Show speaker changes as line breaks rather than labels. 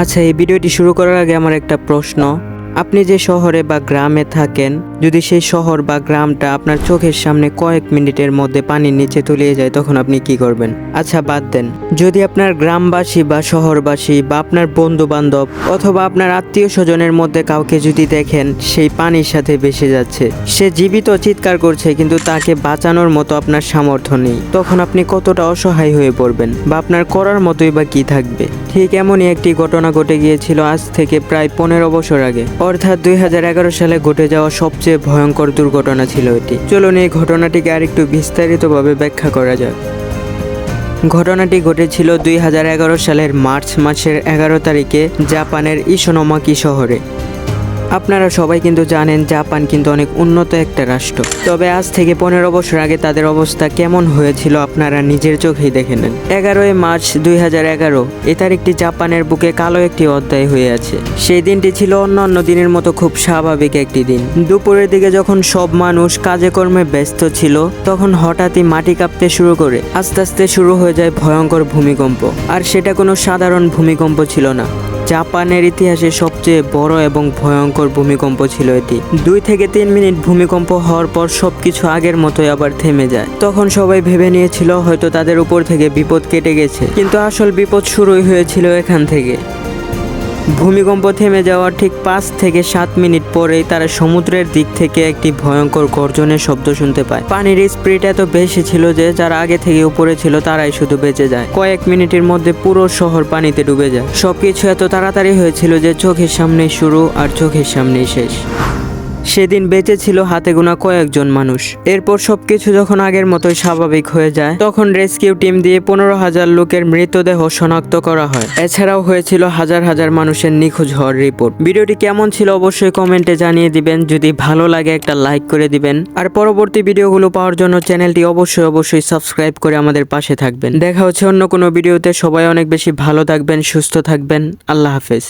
আচ্ছা, এই ভিডিওটি শুরু করার আগে আমার একটা প্রশ্ন। আপনি যে শহরে বা গ্রামে থাকেন, যদি সেই শহর বা গ্রামটা আপনার চোখের সামনে কয়েক মিনিটের মধ্যে পানির নিচে তলিয়ে যায়, তখন আপনি কি করবেন? আচ্ছা, বাদ দেন। যদি আপনার গ্রামবাসী বা শহরবাসী বা আপনার বন্ধু বান্ধব অথবা আপনার আত্মীয় স্বজনের মধ্যে কাউকে যদি দেখেন সেই পানির সাথে ভেসে যাচ্ছে, সে জীবিত চিৎকার করছে কিন্তু তাকে বাঁচানোর মতো আপনার সামর্থ্য নেই, তখন আপনি কতটা অসহায় হয়ে পড়বেন বা আপনার করার মতোই বা কি থাকবে? ঠিক এমনই একটি ঘটনা ঘটে গিয়েছিল আজ থেকে প্রায় 15 বছর আগে, অর্থাৎ 2011 সালে ঘটে যাওয়া সবচেয়ে ভয়ঙ্কর দুর্ঘটনা ছিল এটি। চলুন এই ঘটনাটিকে আরেকটু বিস্তারিতভাবে ব্যাখ্যা করা যাক। ঘটনাটি ঘটেছিল 2011 সালের মার্চ মাসের 11 তারিখে জাপানের ইসোনোমাকি শহরে। আপনারা সবাই কিন্তু জানেন জাপান কিন্তু অনেক উন্নত একটা রাষ্ট্র, তবে আজ থেকে 15 বছর আগে তাদের অবস্থা কেমন হয়েছিল আপনারা নিজের চোখেই দেখে নেন। 11 মার্চ 2011 এ তারিখটি জাপানের বুকে কালো একটি অধ্যায় হয়ে আছে। সেই দিনটি ছিল অন্যান্য দিনের মতো খুব স্বাভাবিক একটি দিন। দুপুরের দিকে যখন সব মানুষ কাজে কর্মে ব্যস্ত ছিল, তখন হঠাৎই মাটি কাঁপতে শুরু করে আস্তে আস্তে শুরু হয়ে যায় ভয়ঙ্কর ভূমিকম্প। আর সেটা কোনো সাধারণ ভূমিকম্প ছিল না, জাপানের ইতিহাসে সবচেয়ে বড় এবং ভয়ঙ্কর ভূমিকম্প ছিল এটি। 2 থেকে 3 মিনিট ভূমিকম্প হওয়ার পর সবকিছু আগের মতোই আবার থেমে যায়। তখন সবাই ভেবে নিয়েছিল হয়তো তাদের উপর থেকে বিপদ কেটে গেছে, কিন্তু আসল বিপদ শুরুই হয়েছিল এখান থেকে। ভূমিকম্প থেমে যাওয়ার ঠিক 5 থেকে 7 মিনিট পরেই তারা সমুদ্রের দিক থেকে একটি ভয়ঙ্কর গর্জনের শব্দ শুনতে পায়। পানির স্পিড এত বেশি ছিল যে যারা আগে থেকে উপরে ছিল তারাই শুধু বেঁচে যায়। কয়েক মিনিটের মধ্যে পুরো শহর পানিতে ডুবে যায়। সবকিছু এত তাড়াতাড়ি হয়েছিল যে চোখের সামনেই শুরু আর চোখের সামনেই শেষ। সেদিন বেঁচে ছিল হাতে গোনা কয়েকজন মানুষ। এরপর সবকিছু যখন আগের মতোই স্বাভাবিক হয়ে যায়, তখন রেস্কিউ টিম দিয়ে 15,000 লোকের মৃতদেহ শনাক্ত করা হয়। এছাড়াও হয়েছিল হাজার হাজার মানুষের নিখোঁজ হওয়ার রিপোর্ট। ভিডিওটি কেমন ছিল অবশ্যই কমেন্টে জানিয়ে দিবেন। যদি ভালো লাগে একটা লাইক করে দিবেন, আর পরবর্তী ভিডিওগুলো পাওয়ার জন্য চ্যানেলটি অবশ্যই সাবস্ক্রাইব করে আমাদের পাশে থাকবেন। দেখা হচ্ছে অন্য কোনো ভিডিওতে। সবাই অনেক বেশি ভালো থাকবেন, সুস্থ থাকবেন। আল্লাহ হাফেজ।